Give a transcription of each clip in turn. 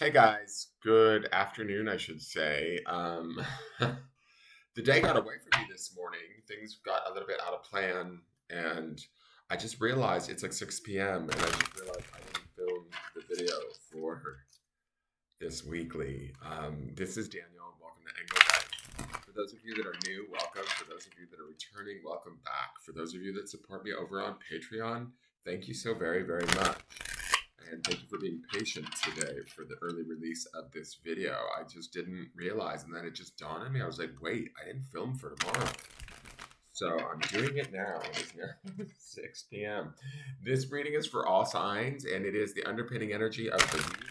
Hey guys, good afternoon, I should say. The day got away from me this morning. Things got a little bit out of plan, and I just realized it's like 6 p.m. and I just realized I didn't film the video for this weekly. This is Daniel. Welcome to Engelgeist. For those of you that are new, welcome. For those of you that are returning, welcome back. For those of you that support me over on Patreon, thank you so very, very much. And thank you for being patient today for the early release of this video. I just didn't realize, and then it just dawned on me. I was like, wait, I didn't film for tomorrow. So I'm doing it now. It's now 6 p.m. This reading is for all signs, and it is the underpinning energy of the week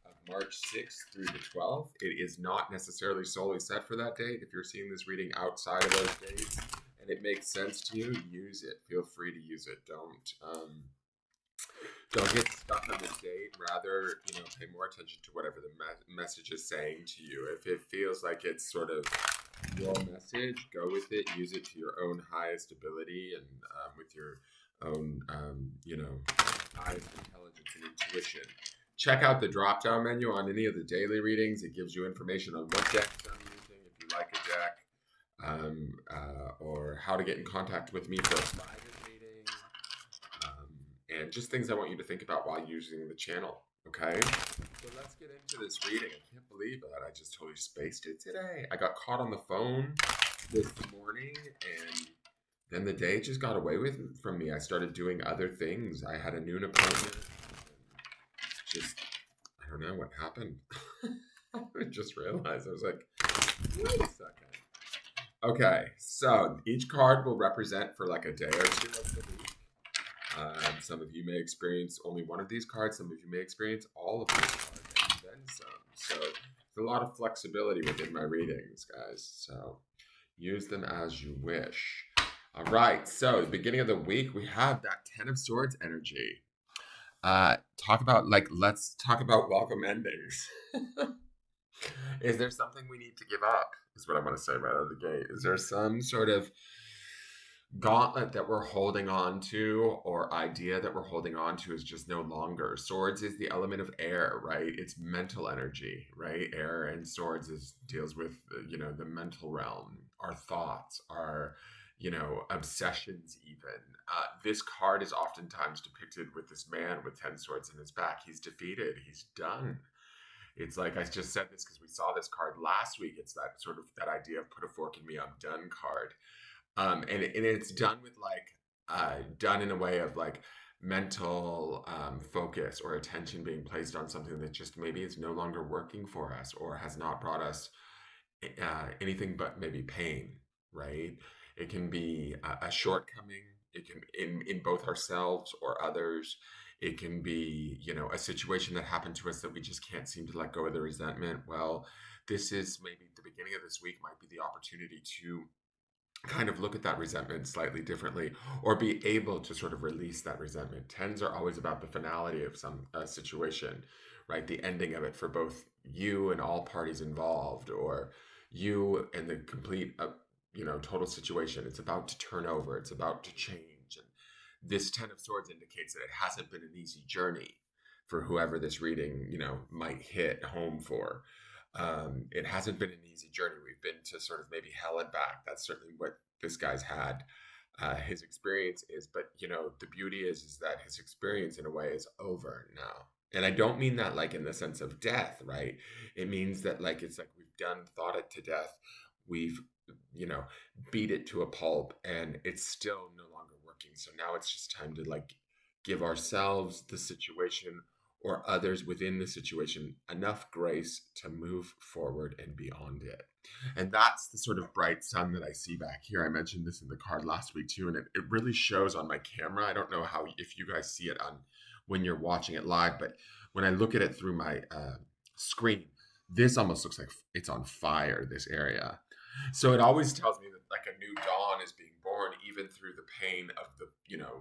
of March 6th through the 12th. It is not necessarily solely set for that date. If you're seeing this reading outside of those dates and it makes sense to you, use it. Feel free to use it. Don't get stuck on the date. Rather, pay more attention to whatever the message is saying to you. If it feels like it's sort of your message, go with it. Use it to your own highest ability and with your own, highest intelligence and intuition. Check out the drop-down menu on any of the daily readings. It gives you information on what decks I'm using, if you like a deck, or how to get in contact with me for a private reading. And just things I want you to think about while using the channel, okay? So let's get into this reading. I can't believe that I just totally spaced it today. I got caught on the phone this morning, and then the day just got away from me. I started doing other things. I had a noon appointment, and I don't know what happened. I just realized. I was like, wait a second. Okay, so each card will represent for like a day or two of the week. Some of you may experience only one of these cards. Some of you may experience all of these cards and then some. So there's a lot of flexibility within my readings, guys. So use them as you wish. All right. So the beginning of the week, we have that Ten of Swords energy. Let's talk about welcome endings. Is there something we need to give up? Is what I want to say right out of the gate. Is there some sort of gauntlet that we're holding on to or idea that we're holding on to is just no longer? Swords is the element of air, right? It's mental energy, right? Air and swords deals with the mental realm, our thoughts, our obsessions even. This card is oftentimes depicted with this man with 10 swords in his back. He's defeated, he's done. It's like, I just said this because we saw this card last week. It's that sort of that idea of put a fork in me, I'm done card. And it's done with done in a way of like mental focus or attention being placed on something that just maybe is no longer working for us or has not brought us anything but maybe pain, right? It can be a shortcoming. It can in both ourselves or others. It can be a situation that happened to us that we just can't seem to let go of the resentment. Well, this is maybe the beginning of this week might be the opportunity to kind of look at that resentment slightly differently or be able to sort of release that resentment. Tens are always about the finality of some situation, right? The ending of it for both you and all parties involved, or you and the complete, total situation. It's about to turn over. It's about to change. And this Ten of Swords indicates that it hasn't been an easy journey for whoever this reading, might hit home for. It hasn't been an easy journey. We've been to sort of maybe hell and back. That's certainly what this guy's had. His experience is, but the beauty is that his experience in a way is over now. And I don't mean that like in the sense of death, right? It means that it's like we've thought it to death. We've, beat it to a pulp, and it's still no longer working. So now it's just time to give ourselves, the situation, or others within the situation enough grace to move forward and beyond it. And that's the sort of bright sun that I see back here. I mentioned this in the card last week too, and it really shows on my camera. I don't know if you guys see it on when you're watching it live, but when I look at it through my screen, this almost looks like it's on fire, this area. So it always tells me that a new dawn is being born, even through the pain of the,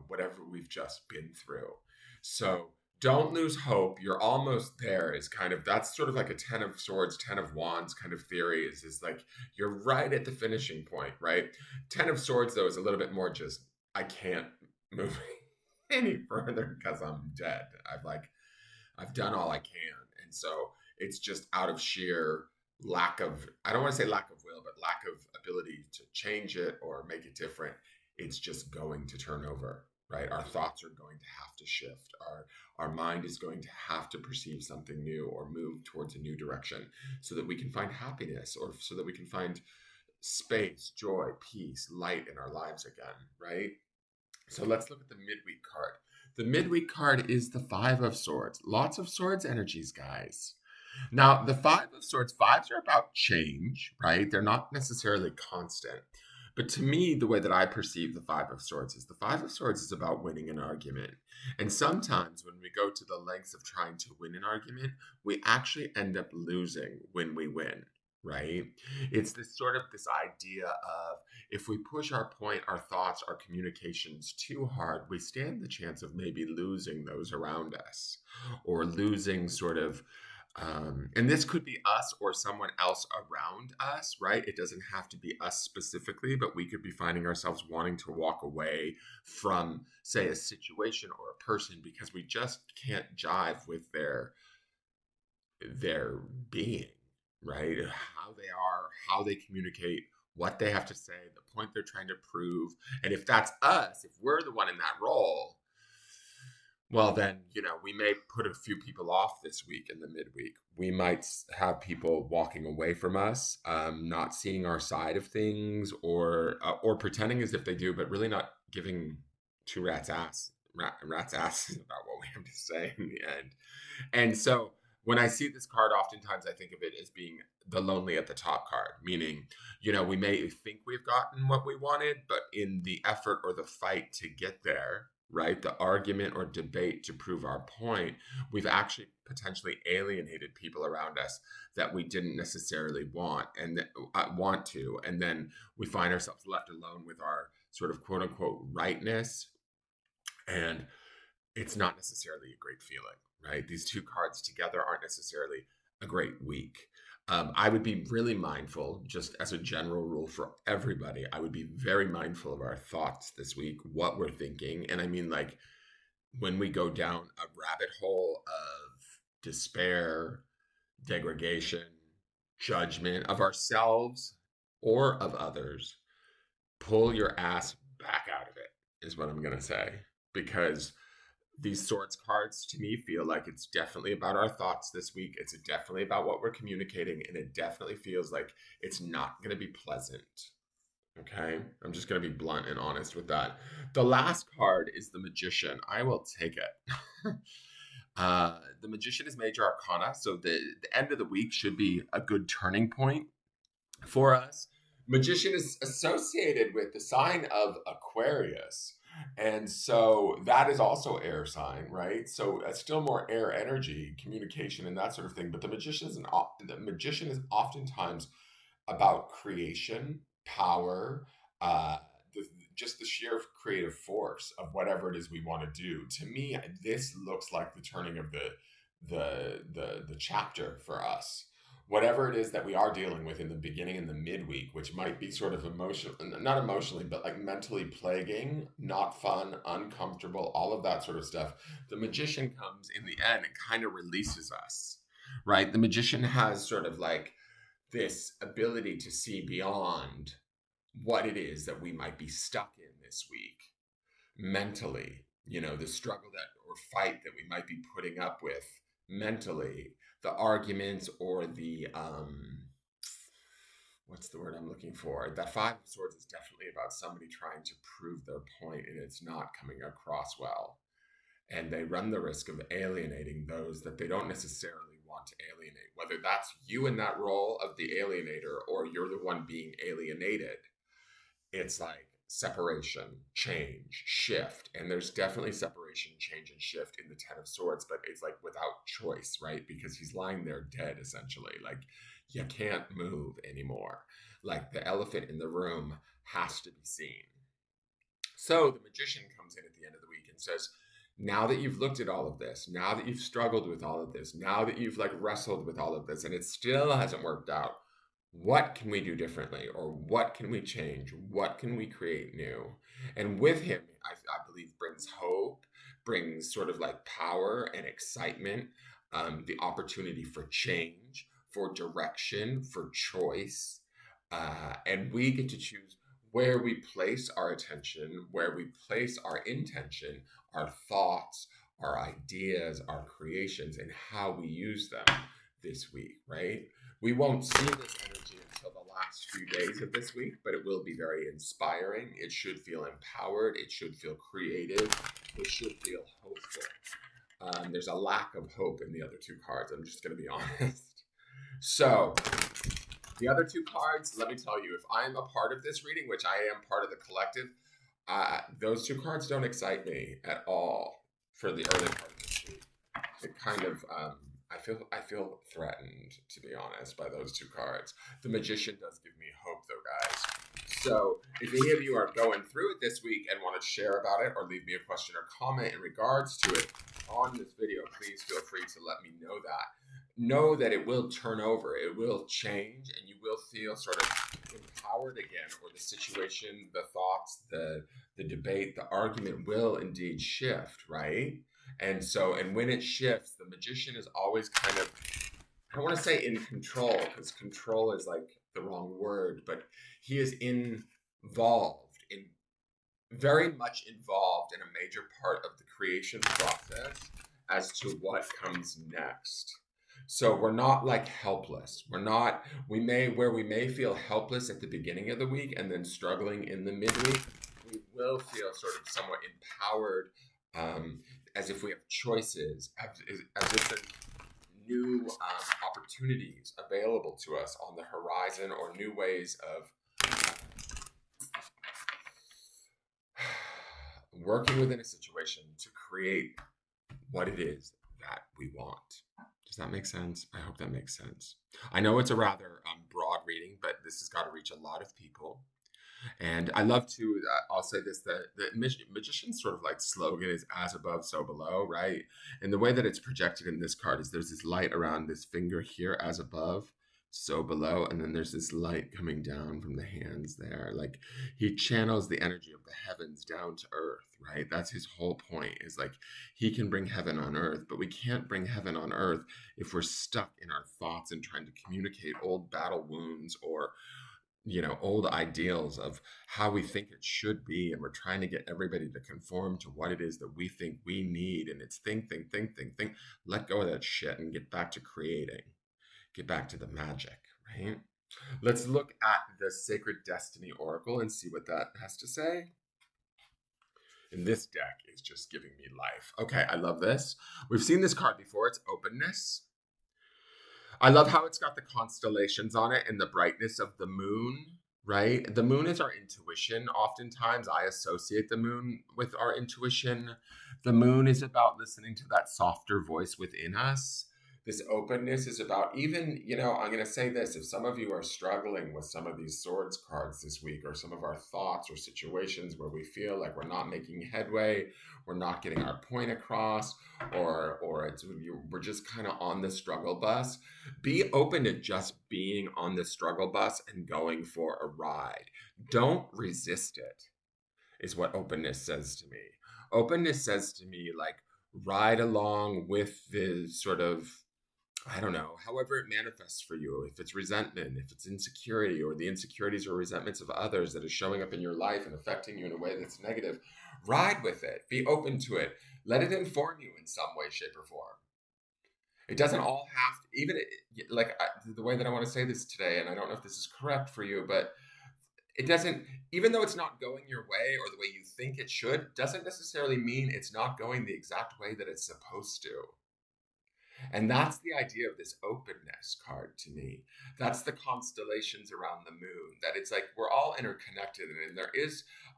whatever we've just been through. So don't lose hope. You're almost there is kind of, that's sort of like a 10 of swords, 10 of wands kind of theory is like, you're right at the finishing point, right? 10 of swords though is a little bit more just, I can't move any further because I'm dead. I've done all I can. And so It's just out of sheer lack of, I don't want to say lack of will, but lack of ability to change it or make it different. It's just going to turn over, right? Our thoughts are going to have to shift. Our mind is going to have to perceive something new or move towards a new direction so that we can find happiness, or so that we can find space, joy, peace, light in our lives again, right? So let's look at the midweek card. The midweek card is the Five of Swords. Lots of swords energies, guys. Now, the Five of Swords, fives are about change, right? They're not necessarily constant. But to me, the way that I perceive the Five of Swords is the Five of Swords is about winning an argument. And sometimes when we go to the lengths of trying to win an argument, we actually end up losing when we win, right? It's this idea of, if we push our point, our thoughts, our communications too hard, we stand the chance of maybe losing those around us, or losing and this could be us or someone else around us, right? It doesn't have to be us specifically, but we could be finding ourselves wanting to walk away from, say, a situation or a person because we just can't jive with their being, right? How they are, how they communicate, what they have to say, the point they're trying to prove. And if that's us, if we're the one in that role, well, then, we may put a few people off this week in the midweek. We might have people walking away from us, not seeing our side of things, or pretending as if they do, but really not giving two rat's asses about what we have to say in the end. And so when I see this card, oftentimes I think of it as being the lonely at the top card, meaning, we may think we've gotten what we wanted, but in the effort or the fight to get there, right, the argument or debate to prove our point, we've actually potentially alienated people around us that we didn't necessarily want to, and then we find ourselves left alone with our sort of quote unquote rightness, and it's not necessarily a great feeling, right? These two cards together aren't necessarily a great week. I would be really mindful, just as a general rule for everybody, I would be very mindful of our thoughts this week, what we're thinking. And I mean, like, when we go down a rabbit hole of despair, degradation, judgment of ourselves or of others, pull your ass back out of it, is what I'm going to say. Because these swords cards to me feel like it's definitely about our thoughts this week. It's definitely about what we're communicating, and it definitely feels like it's not going to be pleasant. Okay, I'm just going to be blunt and honest with that. The last card is the Magician. I will take it. The Magician is major arcana, so the end of the week should be a good turning point for us. Magician is associated with the sign of Aquarius. And so that is also air sign, right? So it's still more air energy, communication, and that sort of thing. But the magician is oftentimes about creation, power, just the sheer creative force of whatever it is we want to do. To me, this looks like the turning of the chapter for us. Whatever it is that we are dealing with in the beginning and the midweek, which might be sort of not emotionally, but like mentally plaguing, not fun, uncomfortable, all of that sort of stuff. The Magician comes in the end and kind of releases us, right? The Magician has sort of like this ability to see beyond what it is that we might be stuck in this week mentally, the struggle or fight that we might be putting up with mentally, the arguments, or the what's the word I'm looking for? That Five of Swords is definitely about somebody trying to prove their point and it's not coming across well. And they run the risk of alienating those that they don't necessarily want to alienate, whether that's you in that role of the alienator or you're the one being alienated. It's like separation, change, shift. And there's definitely separation, change, and shift in the Ten of Swords, but it's like without choice, right? Because he's lying there dead, essentially. Like, you can't move anymore. Like, the elephant in the room has to be seen. So the Magician comes in at the end of the week and says, now that you've looked at all of this, now that you've struggled with all of this, now that you've like wrestled with all of this and it still hasn't worked out, what can we do differently, or what can we change? What can we create new? And with him, I believe brings hope, brings sort of like power and excitement. the opportunity for change, for direction, for choice. And we get to choose where we place our attention, where we place our intention, our thoughts, our ideas, our creations, and how we use them this week, right? We won't see this energy until the last few days of this week, but it will be very inspiring. It should feel empowered. It should feel creative. It should feel hopeful. There's a lack of hope in the other two cards. I'm just going to be honest. So the other two cards, let me tell you, if I'm a part of this reading, which I am part of the collective, those two cards don't excite me at all for the early part of this week. It kind of, I feel threatened, to be honest, by those two cards. The Magician does give me hope, though, guys. So if any of you are going through it this week and want to share about it or leave me a question or comment in regards to it on this video, please feel free to let me know that. Know that it will turn over, it will change, and you will feel sort of empowered again, or the situation, the thoughts, the debate, the argument will indeed shift, right? And so, and when it shifts, the Magician is always kind of, I don't want to say in control, because control is like the wrong word, but he is very much involved in a major part of the creation process as to what comes next. So we're not like helpless. We may feel helpless at the beginning of the week and then struggling in the midweek. We will feel sort of somewhat empowered, as if we have choices, as if there's new opportunities available to us on the horizon, or new ways of working within a situation to create what it is that we want. Does that make sense? I hope that makes sense. I know it's a rather broad reading, but this has got to reach a lot of people. And I love to, I'll say this, the Magician's sort of like slogan is as above, so below, right? And the way that it's projected in this card is there's this light around this finger here, as above, so below, and then there's this light coming down from the hands there. Like he channels the energy of the heavens down to earth, right? That's his whole point, is like he can bring heaven on earth, but we can't bring heaven on earth if we're stuck in our thoughts and trying to communicate old battle wounds or old ideals of how we think it should be, and we're trying to get everybody to conform to what it is that we think we need, and it's think. Let go of that shit and get back to creating. Get back to the magic, right? Let's look at the Sacred Destiny Oracle and see what that has to say. And this deck is just giving me life. Okay, I love this. We've seen this card before. It's openness. I love how it's got the constellations on it and the brightness of the moon, right? The moon is our intuition. Oftentimes I associate the moon with our intuition. The moon is about listening to that softer voice within us. This openness is about even, I'm going to say this, if some of you are struggling with some of these swords cards this week, or some of our thoughts or situations where we feel like we're not making headway, we're not getting our point across, or we're just kind of on the struggle bus, be open to just being on the struggle bus and going for a ride. Don't resist it, is what openness says to me. Openness says to me, like, ride along with the sort of, I don't know, however it manifests for you. If it's resentment, if it's insecurity, or the insecurities or resentments of others that is showing up in your life and affecting you in a way that's negative, ride with it. Be open to it. Let it inform you in some way, shape, or form. It doesn't all have to, even the way that I want to say this today, and I don't know if this is correct for you, but it doesn't, even though it's not going your way or the way you think it should, doesn't necessarily mean it's not going the exact way that it's supposed to. And that's the idea of this openness card to me. That's the constellations around the moon, that it's like we're all interconnected. And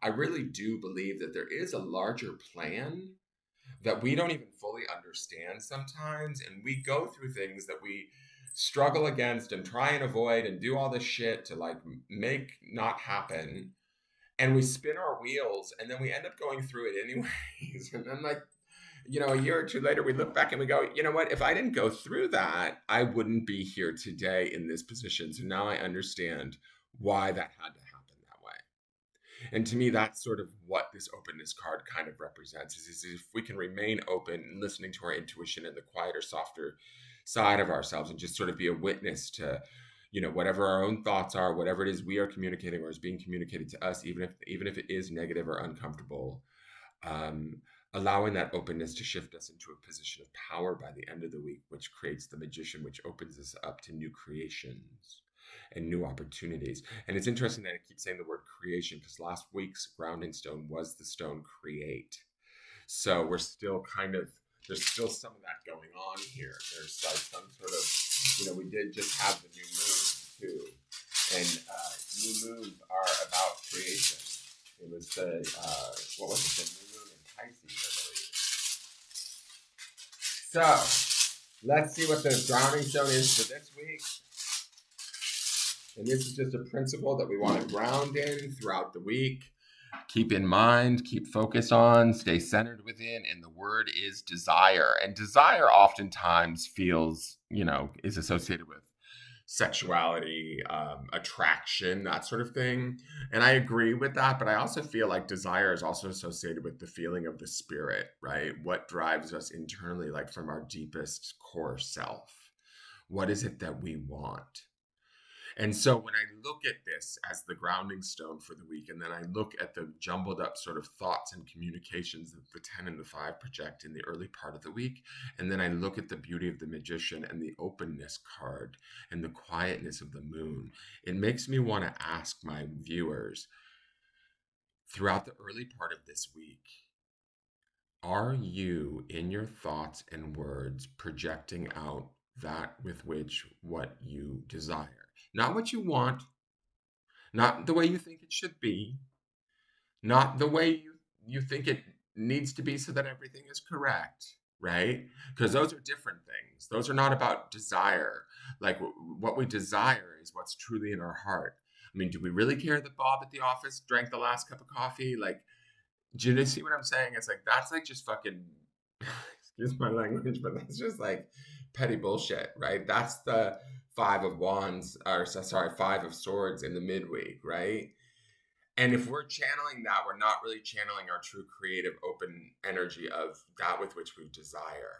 I really do believe that there is a larger plan that we don't even fully understand sometimes. And we go through things that we struggle against and try and avoid and do all this shit to like make not happen. And we spin our wheels, and then we end up going through it anyways. And then like, a year or two later, we look back and we go, you know what? If I didn't go through that, I wouldn't be here today in this position. So now I understand why that had to happen that way. And to me, that's sort of what this openness card kind of represents is if we can remain open and listening to our intuition and the quieter, softer side of ourselves and just sort of be a witness to, whatever our own thoughts are, whatever it is we are communicating or is being communicated to us, even if it is negative or uncomfortable, um, allowing that openness to shift us into a position of power by the end of the week, which creates the magician, which opens us up to new creations and new opportunities. And it's interesting that I keep saying the word creation because last week's grounding stone was the stone create. So we're still there's still some of that going on here. There's like some sort of, we did just have the new moon too. And new moons are about creation. It was what was it, the new moon in Pisces, I believe. So let's see what the grounding stone is for this week. And this is just a principle that we want to ground in throughout the week. Keep in mind, keep focused on, stay centered within, and the word is desire. And desire oftentimes feels, is associated with sexuality, attraction, that sort of thing. And I agree with that, but I also feel like desire is also associated with the feeling of the spirit, right? What drives us internally, like from our deepest core self? What is it that we want? And so when I look at this as the grounding stone for the week, and then I look at the jumbled up sort of thoughts and communications that the 10 and the 5 project in the early part of the week, and then I look at the beauty of the magician and the openness card and the quietness of the moon, it makes me want to ask my viewers throughout the early part of this week, are you in your thoughts and words projecting out that with which what you desire? Not what you want, not the way you think it should be, not the way you think it needs to be so that everything is correct, right? Because those are different things. Those are not about desire. Like what we desire is what's truly in our heart. I mean, do we really care that Bob at the office drank the last cup of coffee? Like, do you see what I'm saying? It's like, that's like just fucking, excuse my language, but that's just like petty bullshit, right? That's the 5 of swords in the midweek, right? And if we're channeling that, we're not really channeling our true creative open energy of that with which we desire.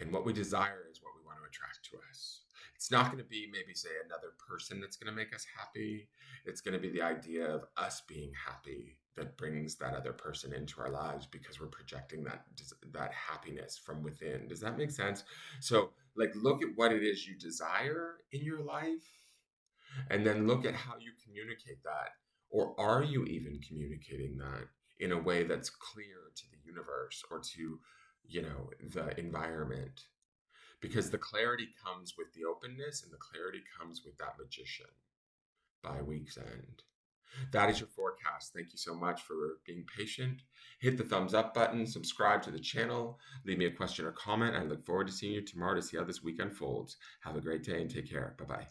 And what we desire is what we want to attract to us. It's not going to be maybe, say, another person that's going to make us happy. It's going to be the idea of us being happy that brings that other person into our lives because we're projecting that happiness from within. Does that make sense? So, like, look at what it is you desire in your life, and then look at how you communicate that. Or are you even communicating that in a way that's clear to the universe or to, the environment? Because the clarity comes with the openness and the clarity comes with that magician by week's end. That is your forecast. Thank you so much for being patient. Hit the thumbs up button, subscribe to the channel, leave me a question or comment. I look forward to seeing you tomorrow to see how this week unfolds. Have a great day and take care. Bye-bye.